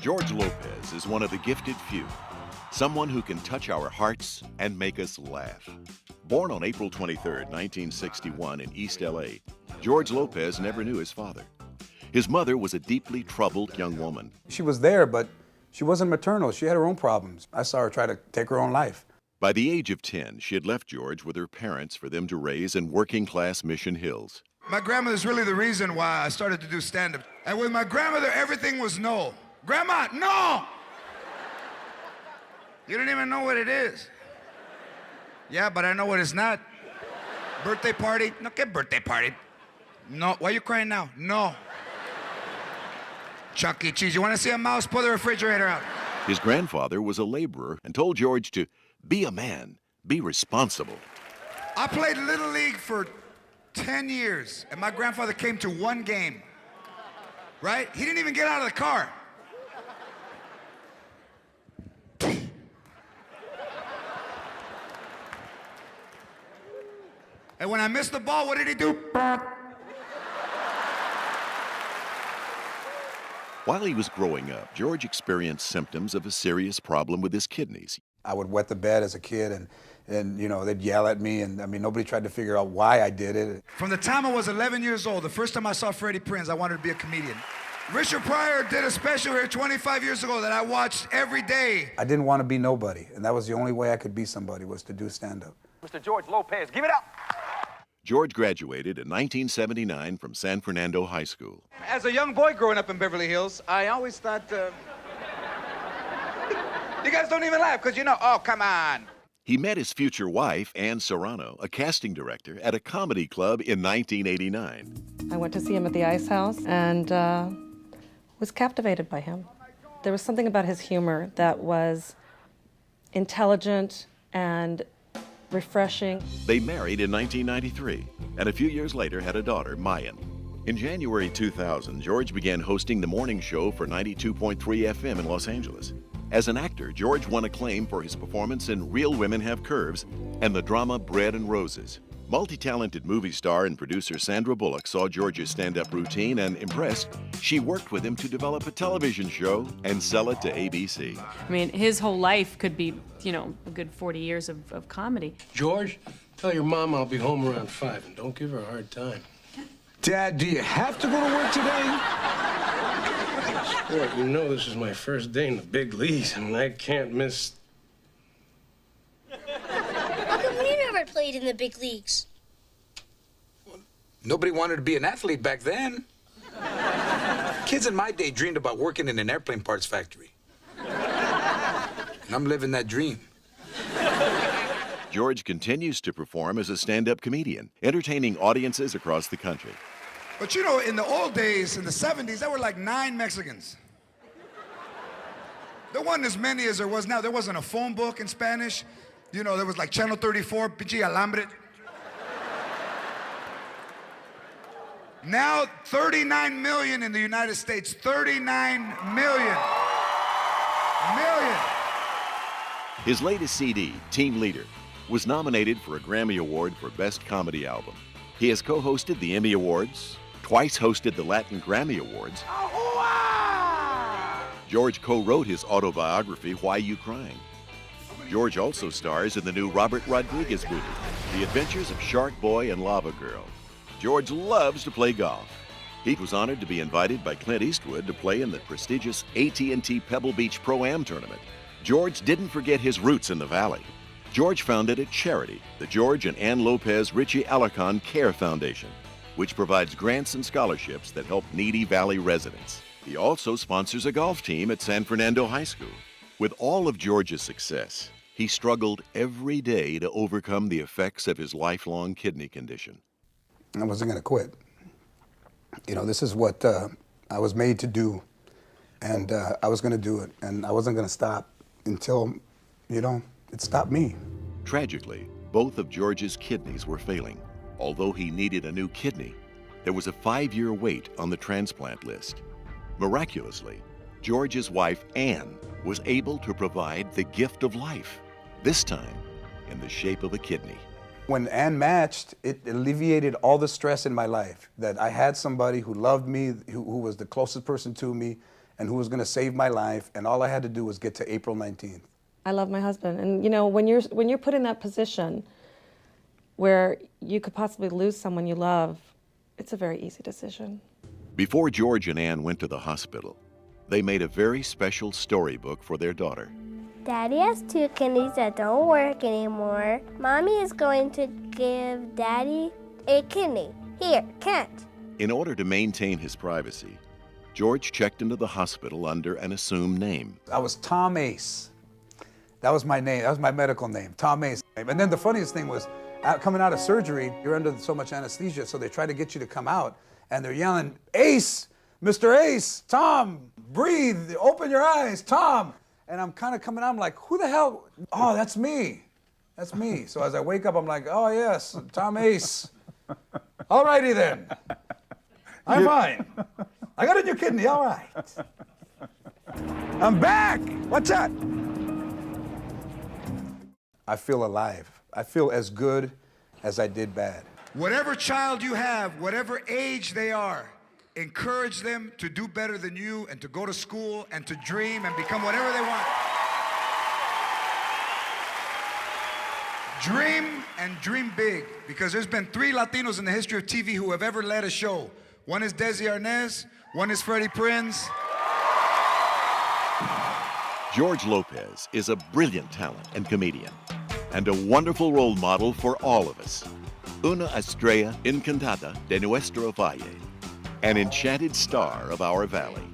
George Lopez is one of the gifted few, someone who can touch our hearts and make us laugh. Born on April 23, 1961 in East LA, George Lopez never knew his father. His mother was a deeply troubled young woman. She was there, but she wasn't maternal. She had her own problems. I saw her try to take her own life. By the age of 10, she had left George with her parents for them to raise in working-class Mission Hills. My grandmother's really the reason why I started to do stand-up. And with my grandmother, everything was no. Grandma, no! You don't even know what it is. Yeah, but I know what it's not. Birthday party? No, ¿qué birthday party? No. Why are you crying now? No. Chuck E. Cheese. You want to see a mouse? Pull the refrigerator out. His grandfather was a laborer and told George to be a man, be responsible. I played Little League for 10 years, and my grandfather came to one game, right? He didn't even get out of the car. And when I missed the ball, what did he do? While he was growing up, George experienced symptoms of a serious problem with his kidneys. I would wet the bed as a kid, and you know, they'd yell at me, and I mean, nobody tried to figure out why I did it. From the time I was 11 years old, the first time I saw Freddie Prinze, I wanted to be a comedian. Richard Pryor did a special here 25 years ago that I watched every day. I didn't want to be nobody, and that was the only way I could be somebody, was to do stand-up. Mr. George Lopez, give it up! George graduated in 1979 from San Fernando High School. As a young boy growing up in Beverly Hills, I always thought, you guys don't even laugh, because you know, oh, come on. He met his future wife, Ann Serrano, a casting director, at a comedy club in 1989. I went to see him at the Ice House and was captivated by him. There was something about his humor that was intelligent and refreshing. They married in 1993, and a few years later had a daughter, Mayan. In January 2000, George began hosting the morning show for 92.3 FM in Los Angeles. As an actor, George won acclaim for his performance in Real Women Have Curves and the drama Bread and Roses. Multi-talented movie star and producer Sandra Bullock saw George's stand-up routine and, impressed, she worked with him to develop a television show and sell it to ABC. I mean, his whole life could be, you know, a good 40 years of comedy. George, tell your mom I'll be home around 5, and don't give her a hard time. Dad, do you have to go to work today? Sport, you know this is my first day in the big leagues, and I can't miss... How come you never played in the big leagues? Nobody wanted to be an athlete back then. Kids in my day dreamed about working in an airplane parts factory. And I'm living that dream. George continues to perform as a stand-up comedian, entertaining audiences across the country. But you know, in the old days, in the 70s, there were like 9 Mexicans. There wasn't as many as there was now. There wasn't a phone book in Spanish. You know, there was like Channel 34, Pichi Alambre. Now, 39 million in the United States. 39 million. His latest CD, Team Leader, was nominated for a Grammy Award for Best Comedy Album. He has co-hosted the Emmy Awards, twice hosted the Latin Grammy Awards. George co-wrote his autobiography, Why You Crying? George also stars in the new Robert Rodriguez movie, The Adventures of Shark Boy and Lava Girl. George loves to play golf. He was honored to be invited by Clint Eastwood to play in the prestigious AT&T Pebble Beach Pro-Am tournament. George didn't forget his roots in the Valley. George founded a charity, the George and Ann Lopez Richie Alarcon Care Foundation, which provides grants and scholarships that help needy Valley residents. He also sponsors a golf team at San Fernando High School. With all of George's success, he struggled every day to overcome the effects of his lifelong kidney condition. I wasn't going to quit. You know, this is what I was made to do, and I was going to do it, and I wasn't going to stop until, you know, it stopped me. Tragically, both of George's kidneys were failing. Although he needed a new kidney, there was a 5-year wait on the transplant list. Miraculously, George's wife, Ann, was able to provide the gift of life, this time in the shape of a kidney. When Ann matched, it alleviated all the stress in my life, that I had somebody who loved me, who was the closest person to me, and who was going to save my life, and all I had to do was get to April 19th. I love my husband, and you know, when you're put in that position where you could possibly lose someone you love, it's a very easy decision. Before George and Ann went to the hospital, they made a very special storybook for their daughter. Daddy has 2 kidneys that don't work anymore. Mommy is going to give Daddy a kidney. Here, can't. In order to maintain his privacy, George checked into the hospital under an assumed name. I was Tom Ace. That was my name. That was my medical name, Tom Ace. And then the funniest thing was, coming out of surgery, you're under so much anesthesia, so they try to get you to come out, and they're yelling, Ace, Mr. Ace, Tom, breathe, open your eyes, Tom. And I'm kind of coming out, I'm like, who the hell? Oh, that's me. That's me. So as I wake up, I'm like, oh, yes, Tom Ace. All righty then. I'm fine. I got a new kidney, all right. I'm back. What's that? I feel alive. I feel as good as I did bad. Whatever child you have, whatever age they are, encourage them to do better than you and to go to school and to dream and become whatever they want. Dream and dream big, because there's been 3 Latinos in the history of TV who have ever led a show. One is Desi Arnaz, one is Freddie Prinze. George Lopez is a brilliant talent and comedian, and a wonderful role model for all of us. Una estrella encantada de nuestro valle, an enchanted star of our valley.